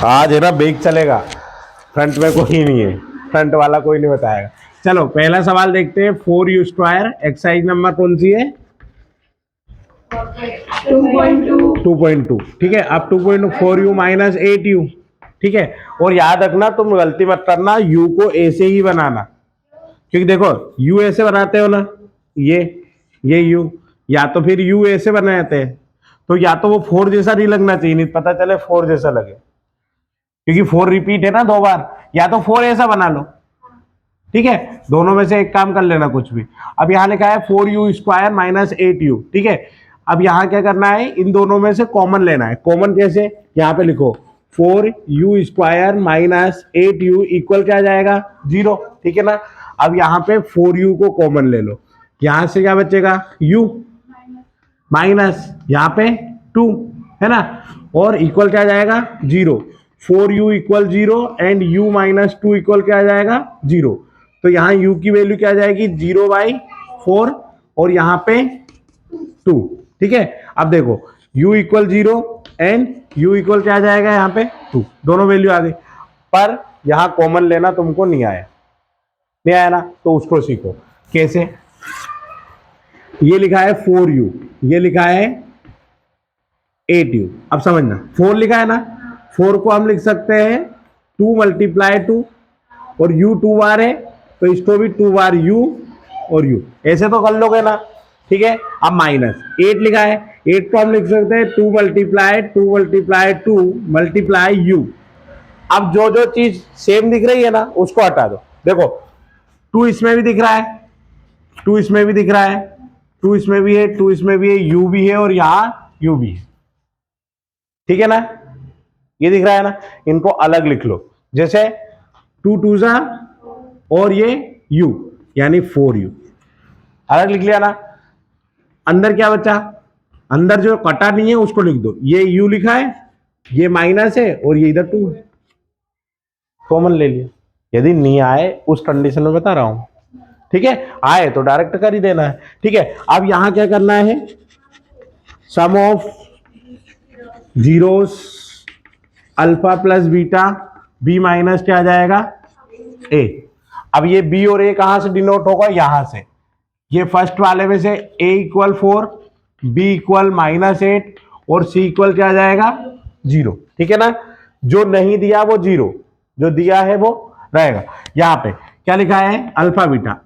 आज है ना बेग चलेगा, फ्रंट में कोई नहीं है, फ्रंट वाला कोई नहीं बताएगा। चलो पहला सवाल देखते हैं, 4u²। एक्सरसाइज नंबर कौन सी है? 2.2। ठीक है, अब 2.2 4u माइनस 8u। ठीक है, और याद रखना तुम गलती मत करना, u को a से ही बनाना, क्योंकि देखो u ऐसे बनाते हो ना, ये u, या तो फिर u ऐसे बनाते हैं, तो या तो वो 4 जैसा नहीं लगना चाहिए, नहीं पता चले 4 जैसा लगे, क्योंकि 4 रिपीट है ना 2 बार, या तो 4 ऐसा बना लो। ठीक है, दोनों में से एक काम कर लेना कुछ भी। अब यहाँ लिखा है 4u² माइनस 8u। ठीक है, अब यहाँ क्या करना है, इन दोनों में से कॉमन लेना है। कॉमन कैसे? यहाँ पे लिखो 4u² माइनस 8u इक्वल क्या जाएगा? 0। ठीक है ना, अब यहाँ पे 4u को कॉमन ले लो, यहाँ से क्या बचेगा? u माइनस यहाँ पे 2 है ना, और इक्वल क्या जाएगा? 0। 4u equal 0 and u minus 2 equal क्या जाएगा? 0। तो यहाँ u की वैल्यू क्या जाएगी? 0/4 और यहाँ पे 2। ठीक है, अब देखो u equal 0 and u equal क्या जाएगा? यहाँ पे 2, दोनों वैल्यू आ गई, पर यहाँ कॉमन लेना तुमको नहीं आया ना, तो उसको सीखो कैसे। ये लिखा है 4u, ये लिखा है 8u। अब समझना, 4 लिखा है ना, 4 को हम लिख सकते हैं 2 मल्टीप्लाई 2, और u 2 बार है तो इसको भी 2 बार u और u, ऐसे तो कर लोगे ना। ठीक है, अब माइनस 8 लिखा है, 8 को हम लिख सकते हैं 2 मल्टीप्लाई 2 मल्टीप्लाई 2 मल्टीप्लाई u। अब जो जो चीज सेम दिख रही है ना उसको हटा दो। देखो 2 इसमें भी दिख रहा है, 2 इसमें भी दिख रहा है, 2 इसमें भी है, 2 इसमें भी है, u भी है और यहाँ u भी है। ठीक है ना, ये दिख रहा है ना, इनको अलग लिख लो, जैसे 2 2 जा और ये u यानी 4u, अलग लिख लिया ना। अंदर क्या बचा? अंदर जो कटा नहीं है उसको लिख दो, ये u लिखा है, ये माइनस है और ये इधर 2 है, कॉमन ले लिया। यदि नहीं आए उस कंडीशन में बता रहा हूं, ठीक है, आए तो डायरेक्ट कर ही देना है। ठीक है, अब यहां क्या करना है, sum of zeros alpha plus beta B minus क्या आ जाएगा? ए। अब ये बी और ए कहां से डिनोट होगा? यहां से, ये फर्स्ट वाले में से a इक्वल 4, b इक्वल -8 और c इक्वल क्या आ जाएगा? 0। ठीक है ना, जो नहीं दिया वो 0, जो दिया है वो रहेगा। यहाँ पे क्या लिखा है? Alpha beta.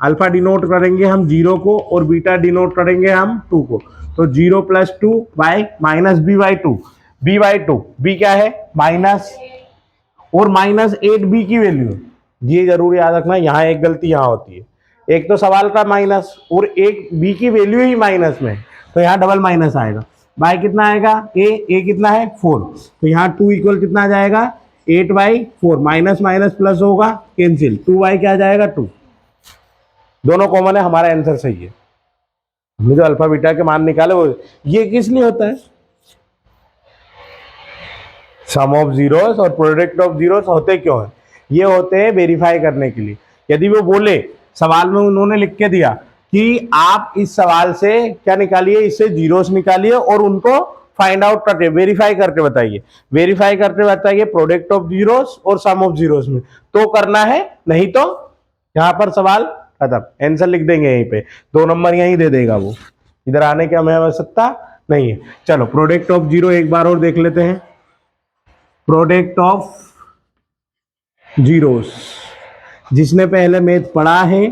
अल्फा डिनोट करेंगे हम 0 को और बीटा डिनोट करेंगे हम 2 को, तो 0 + 2 by minus b/2, b/2, b क्या है? माइनस, और -8 b की वैल्यू, ये जरूर याद रखना, यहाँ एक गलती यहाँ होती है, एक तो सवाल का माइनस और एक बी की वैल्यू ही माइनस में, तो यहाँ डबल माइनस आएगा। बाय कितना आएगा? ए कितना है? 4, तो यहाँ 2 इक्वल कितना आ जाएगा? 8/4, माइनस माइनस प्लस होगा, कैंसिल, 2 क्या आ जाएगा? 2। दोनों कॉमन है, हमारा आंसर सही है। हमने जो अल्फा बीटा के मान निकाले वो, ये किस लिए होता है? सम ऑफ जीरोस और प्रोडक्ट ऑफ जीरोस होते क्यों है? ये होते हैं वेरीफाई करने के लिए। यदि वो बोले, सवाल में उन्होंने लिख के दिया कि आप इस सवाल से क्या निकालिए, इससे जीरोस निकालिए और उनको फाइंड आउट करके वेरीफाई करके बताइए, वेरीफाई करके बताइए प्रोडक्ट ऑफ जीरोस और सम ऑफ जीरोस में, तो करना है, नहीं तो यहाँ पर सवाल खत्म, आंसर लिख देंगे यहीं पे, 2 नंबर यहीं दे देगा वो, इधर आने की हमें आवश्यकता नहीं है। चलो प्रोडक्ट ऑफ जीरो एक बार और देख लेते हैं। प्रोडक्ट ऑफ जीरोस, जिसने पहले मैथ पढ़ा है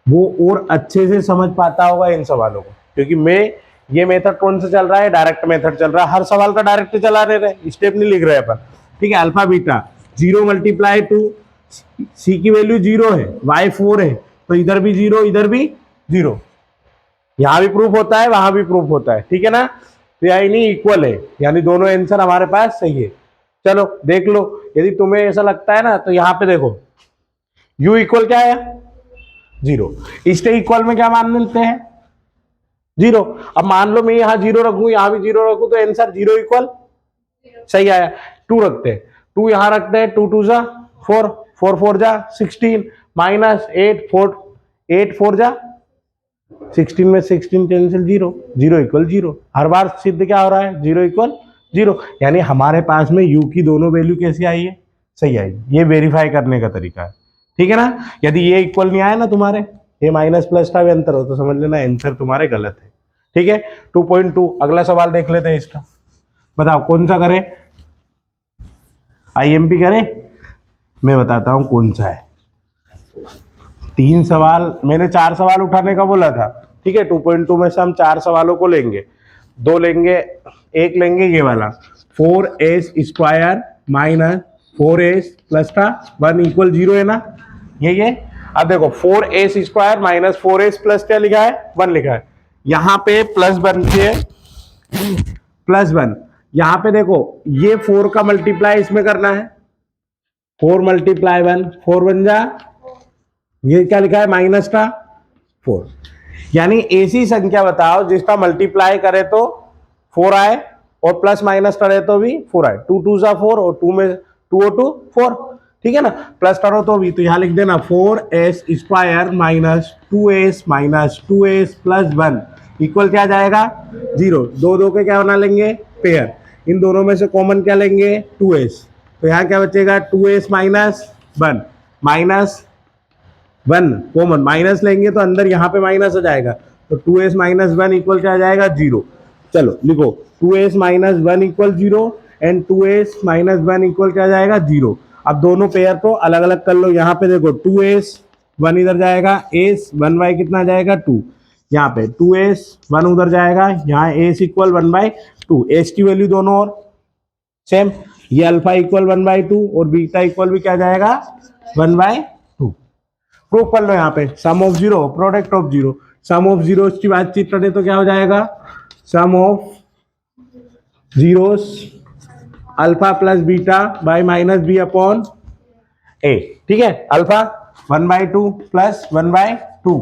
वो और अच्छे से समझ पाता होगा इन सवालों को, क्योंकि ये मेथड कौन सा चल रहा है? डायरेक्ट मेथड चल रहा है, हर सवाल का डायरेक्ट चला रहे, स्टेप नहीं लिख रहे अपन। ठीक है, अल्फा बीटा 0 × 2, सी की वैल्यू 0 है, y 4 है, तो इधर भी 0 इधर भी 0, यहां भी प्रूफ होता है वहां भी प्रूफ होता है। ठीक है ना, तो यानी इक्वल है, यानी दोनों आंसर हमारे पास सही है। चलो देख लो, यदि तुम्हें ऐसा लगता है ना तो यहाँ पे देखो u इक्वल क्या है? 0। इसके इक्वल में क्या मान मिलते हैं? 0। अब मान लो मैं यहाँ 0 रखूं, यहाँ भी 0 रखूं, तो आंसर 0 इक्वल सही आया। 2 रखते हैं, 2 यहाँ रखते हैं, 2 2 जा 4, 4 4 जा 16, -8 4, 8 4 जा 16 में 16 कैंसिल, 0 0 इक्वल 0। हर बार सिद्ध क्या हो रहा है? 0 इक्वल 0, यानी हमारे पास में u की दोनों वैल्यू कैसी आई है, सही आई। ये वेरीफाई करने का तरीका है, ठीक है ना। यदि ये इक्वल नहीं आया ना तुम्हारे, ये माइनस प्लस का भी अंतर हो, तो समझ लेना आंसर तुम्हारे गलत है, ठीक है। 2.2 अगला सवाल देख लेते हैं इसका। बताओ कौन सा करें, आईएमपी करें, मैं बताता हूं कौन सा है। 3 सवाल, मैंने 4 सवाल उठाने का बोला था, ठीक है। 2.2 में से हम 4 सवालों को लेंगे, 2 लेंगे, एक लेंगे ये वाला 4s square minus 4s plus का 1 इक्वल 0 है ना, ये। अब देखो 4s square minus 4s plus क्या लिखा है, 1 लिखा है, यहाँ पे प्लस 1 से प्लस 1, यहाँ पे देखो ये 4 का मल्टीप्लाई इसमें करना है, 4 मल्टीप्लाई 1, 4 बन जा, ये क्या लिखा है माइनस का 4, यानी ऐसी संख्या बताओ जिसका मल्टीप्लाई करे तो 4 आए और प्लस माइनस करे तो भी 4 आए। 2 2 जा 4 और 2 में 2 और 2 4, ठीक है ना। प्लस करो तो भी, तो यहां लिख देना 4s square minus 2s plus 1 equal क्या जाएगा 0। 2 2 के क्या बना लेंगे पेयर, इन दोनों में से कॉमन क्या लेंगे 2s, तो यहाँ क्या बचेगा 2s minus 1, minus 1 common, minus लेंगे तो अंदर यहाँ पे माइनस हो जाएगा, तो 2s माइनस 1 इक्वल क्या आ जाएगा 0। चलो लिखो 2s minus 1 equal 0 and 2s minus 1 equal क्या जाएगा 0। अब दोनों पेयर को अलग अलग कर लो, यहाँ पे देखो 2s 1 इधर जाएगा, s 1/, कितना जाएगा 2, यहाँ पे 2s 1 उधर जाएगा, यहाँ s इक्वल 1/2, s की वैल्यू दोनों और सेम, ये अल्फा इक्वल 1/2 और बीटा इक्वल भी क्या जाएगा 1/2। प्रूफ कर लो यहाँ पे, sum of zero product of zero, sum of zero की बातचीत करें तो क्या हो जाएगा sum of zeros alpha plus beta by minus B upon A, ठीक है। Alpha 1/2 plus 1/2।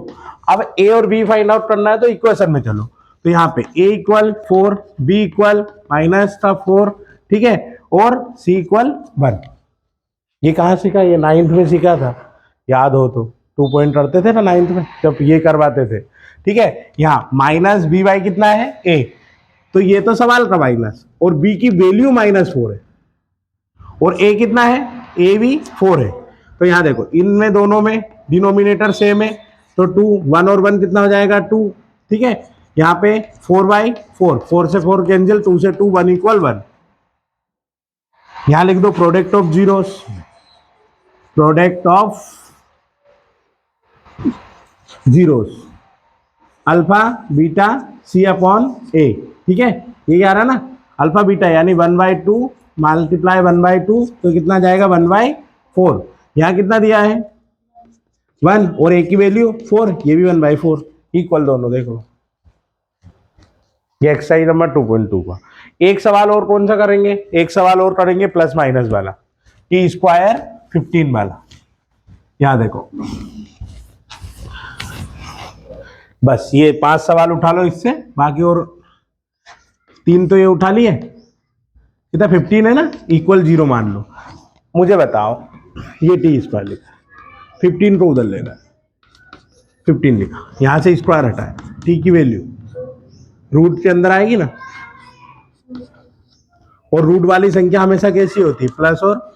अब ए और बी फाइंड आउट करना है तो इक्वेशन में चलो, तो यहाँ पे ए इक्वल 4, बी इक्वल माइनस का 4, ठीक है, और सी इक्वल 1। ये कहाँ सीखा, ये 9th में सीखा था, याद हो तो 2 पॉइंट करते थे ना 9th में जब ये करवाते थे, ठीक है। यहाँ माइनस बी बाई कितना है ए, तो ये तो सवाल का माइनस, और बी की वैल्यू -4 है, और ए कितना है ए भी 4 है, तो यहाँ देखो इनमें दोनों में डिनोमिनेटर सेम है, तो 2 1 और 1 कितना हो जाएगा 2, ठीक है। यहाँ पे 4/4, 4 से 4 कैंसिल, 2 से 2 1 इक्वल 1। यहाँ लिख दो product of zeros, product of zeros alpha beta C upon A, ठीक है। ये आ रहा ना अल्फा बीटा, यानी 1/2 मल्टीप्लाई 1/2, तो कितना जाएगा 1/4। यहाँ कितना दिया है 1 और ए की वैल्यू 4, ये भी 1/4 इक्वल, दोनों देख लो। ये एक्सरसाइज नंबर 2.2 का। एक सवाल और कौन सा करेंगे, एक सवाल और करेंगे प्लस माइनस वाला, टी स्क्वायर 15 वाला। यहाँ देखो बस ये 5 सवाल उठा लो इससे, बाकी और 3 तो ये उठा लिए, कितना 15 है ना, इक्वल 0 मान लो। मुझे बताओ ये टी स्क्वायर लिखा, 15 को उधर लेना, 15 लिखा, यहां से स्क्वायर हटाए, टी की वैल्यू रूट के अंदर आएगी ना, और रूट वाली संख्या हमेशा कैसी होती है प्लस और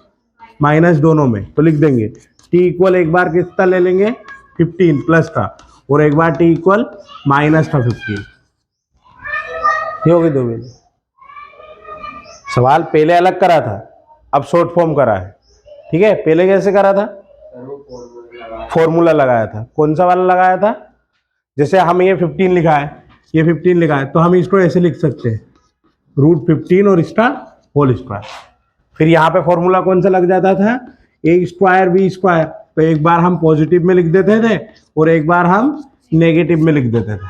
माइनस दोनों में, तो लिख देंगे टी इक्वल एक बार किसका ले लेंगे 15 प्लस का, और एक बार टी इक्वल माइनस का 15, ये हो गई दो वैल्यू। सवाल पहले अलग करा था, अब शॉर्ट फॉर्म करा है, ठीक है। पहले कैसे करा था, फॉर्मूला लगाया था, कौन सा वाला लगाया था, जैसे हम ये 15 लिखा है, ये 15 लिखा है, तो हम इसको ऐसे लिख सकते हैं √15 और इसका होल स्क्वायर। फिर यहाँ पे फॉर्मूला कौन सा लग जाता था, ए स्क्वायर बी स्क्वायर, तो एक बार हम पॉजिटिव में लिख देते थे और एक बार हम नेगेटिव में लिख देते थे,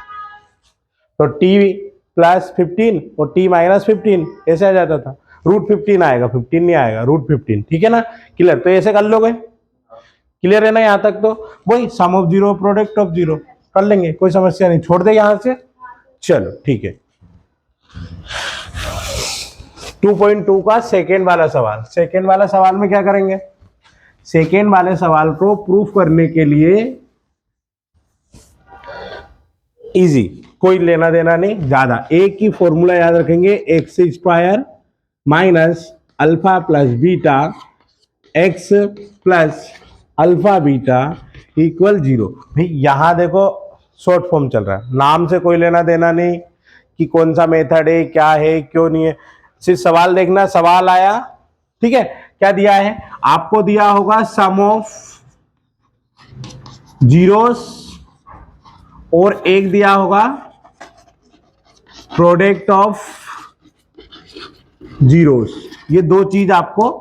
तो टी प्लस 15 और टी माइनस 15 ऐसे आ जाता था। √15 आएगा, 15 नहीं आएगा, √15, ठीक है ना। क्लियर, तो ऐसे कर लोगे, क्लियर है ना यहाँ तक। तो वही sum of zero product of zero कर लेंगे, कोई समस्या नहीं, छोड़ दे यहाँ से। चलो ठीक है, 2.2 का सेकेंड वाला सवाल। सेकेंड वाला सवाल में क्या करेंगे, सेकेंड वाले सवाल को प्रूफ करने के लिए इजी, कोई लेना देना नहीं ज्यादा, एक ही फॉर्मूला याद रखेंगे, x² minus alpha plus beta x plus alpha beta equal 0। भाई यहां देखो शॉर्ट फॉर्म चल रहा है, नाम से कोई लेना देना नहीं कि कौन सा मेथड है, क्या है, क्यों नहीं है, सिर्फ सवाल देखना। सवाल आया, ठीक है, क्या दिया है आपको, दिया होगा सम ऑफ जीरोस और एक दिया होगा प्रोडक्ट ऑफ जीरोस। ये दो चीज आपको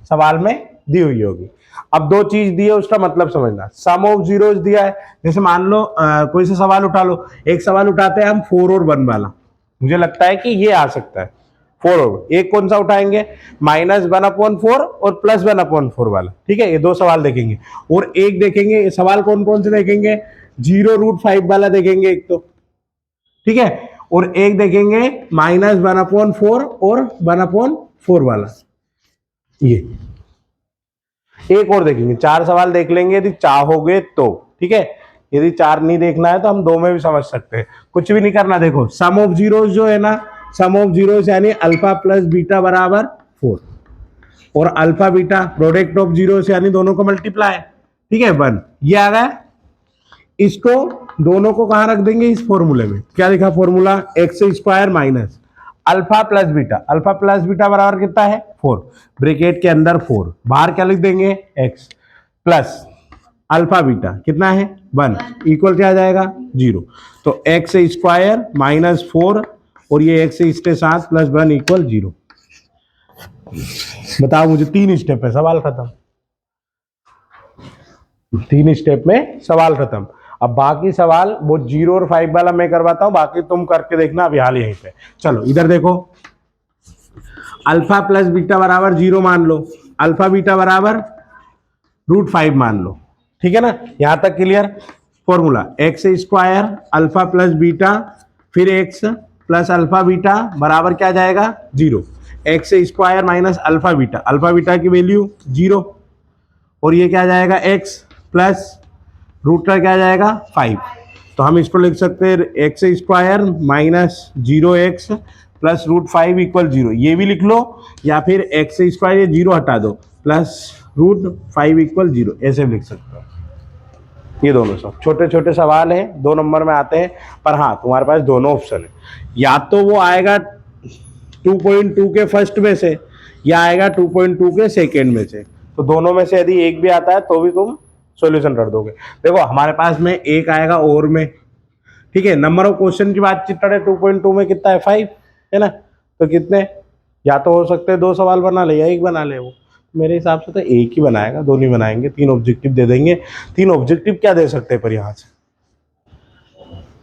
सवाल में दी हुई होगी। अब दो चीज दी है उसका मतलब समझना। सम ऑफ जीरोस दिया है, जैसे मान लो कोई सा सवाल उठा लो, एक सवाल उठाते हैं हम 4 और 1 वाला, मुझे लगता है कि ये आ सकता है 4 और एक कौन सा उठाएंगे, -1/4 और +1/4 वाला, ठीक है, ये दो सवाल देखेंगे। और एक देखेंगे, सवाल कौन कौन से देखेंगे, 0√5 वाला देखेंगे एक तो, ठीक है, और एक देखेंगे -1/4 और 1/4 वाला, ये एक और देखेंगे। 4 सवाल देख लेंगे यदि चाहोगे तो, ठीक है। यदि 4 नहीं देखना है तो हम 2 में भी समझ सकते हैं, कुछ भी नहीं करना। देखो सम ऑफ जीरोस जो है ना, सम ऑफ जीरोस यानी अल्फा प्लस बीटा बराबर 4 और alpha beta product of zeros यानी दोनों को मल्टीप्लाई, ठीक है, 1। ये आ गया, इसको दोनों को कहां रख देंगे, इस फॉर्मूले में। क्या लिखा formula, x square minus alpha plus beta, alpha plus beta बराबर कितना है 4, ब्रैकेट के अंदर 4, बाहर क्या लिख देंगे एक्स प्लस अल्फा बीटा कितना है 1 इक्वल क्या आ जाएगा 0। तो एक्स स्क्वायर -4 और ये एक्स इसके साथ +1 इक्वल 0। बताओ मुझे, 3 स्टेप है, सवाल खत्म। 3 स्टेप में सवाल खत्म। अब बाकी सवाल वो 0 और 5 वाला मैं करवाता हूं, बाकी तुम करके देखना अभी हाल यहीं पे। चलो इधर देखो, अल्फा प्लस बीटा बराबर 0 मान लो, अल्फा बीटा बराबर √5 मान लो, ठीक है ना, यहां तक clear. Formula x square alpha plus beta फिर एक्स प्लस अल्फा बीटा बराबर क्या जाएगा 0। X square minus alpha beta की वैल्यू 0 और ये क्या जाएगा एक्स प्लस रूट का क्या जाएगा 5। तो हम इसको लिख सकते हैं x square -0x plus √5 equal 0, ये भी लिख लो, या फिर एक्स स्क्वायर ये 0 हटा दो प्लस √5 इक्वल 0, ऐसे लिख सकते हो। ये दोनों सब छोटे छोटे सवाल हैं, 2 नंबर में आते हैं, पर हाँ तुम्हारे पास दोनों ऑप्शन है, या तो वो आएगा 2.2 के फर्स्ट में से या आएगा 2.2 के सेकेंड में से। तो दोनों में से यदि एक भी आता है तो भी तुम सॉल्यूशन कर दोगे। देखो हमारे पास में एक आएगा और में, ठीक है, नंबर ऑफ क्वेश्चन की बातचीत करें 2.2 में कितना है 5 है ना, तो कितने, या तो हो सकते हैं 2 सवाल बना ले या एक बना ले। वो मेरे हिसाब से तो एक ही बनाएगा, 2 नहीं बनाएंगे, 3 ऑब्जेक्टिव दे देंगे। 3 ऑब्जेक्टिव क्या दे सकते हैं पर यहाँ से,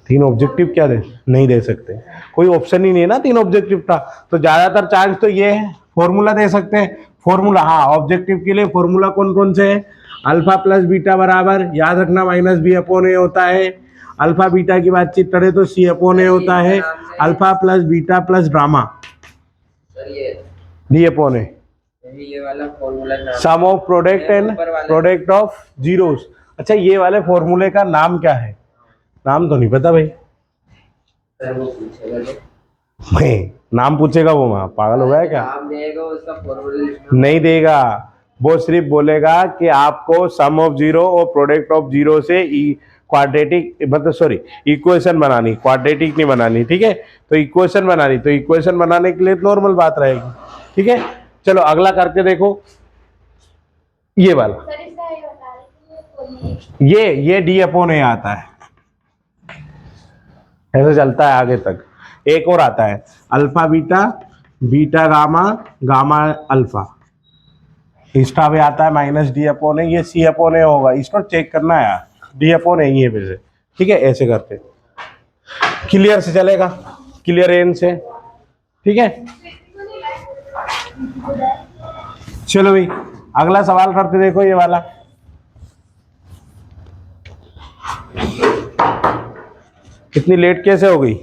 3 ऑब्जेक्टिव क्या दे, नहीं दे सकते, कोई ऑप्शन ही नहीं है ना 3 ऑब्जेक्टिव का। तो ज्यादातर चांस तो ये है, फॉर्मूला दे सकते हैं। फॉर्मूला, हाँ ऑब्जेक्टिव के लिए फॉर्मूला कौन कौन से है, अल्फा प्लस बीटा बराबर, याद रखना -b/a होता है। अल्फा बीटा की बातचीत करें तो c/a होता है। Alpha plus beta plus drama d/a, ये वाला formula some of product and product of zeros. अच्छा ये वाले फॉर्मूले का नाम क्या है, नाम तो नहीं पता भाई, भाई नाम पूछेगा वो, वहां पागल हो गया क्या, नाम देगा उसका फॉर्मूला नहीं देगा, वो सिर्फ बोलेगा कि आपको सम ऑफ जीरो और प्रोडक्ट ऑफ जीरो से क्वाड्रेटिक, मतलब सॉरी इक्वेशन बनानी, क्वाड्रेटिक नहीं बनानी, ठीक है, तो इक्वेशन बनानी, तो इक्वेशन बनाने के लिए नॉर्मल बात रहेगी, ठीक है। चलो अगला करके देखो, ये वाला, ये d/a आता है, ऐसे चलता है आगे तक। एक और आता है alpha beta beta gamma gamma alpha, इसका भी आता है -d/a, ये c/a होगा, इसको चेक करना है यार, d/a ही है वैसे, ठीक है, ऐसे करते क्लियर से चलेगा, क्लियर एन से, ठीक है। चलो भाई अगला सवाल करते, देखो ये वाला, इतनी लेट कैसे हो गई।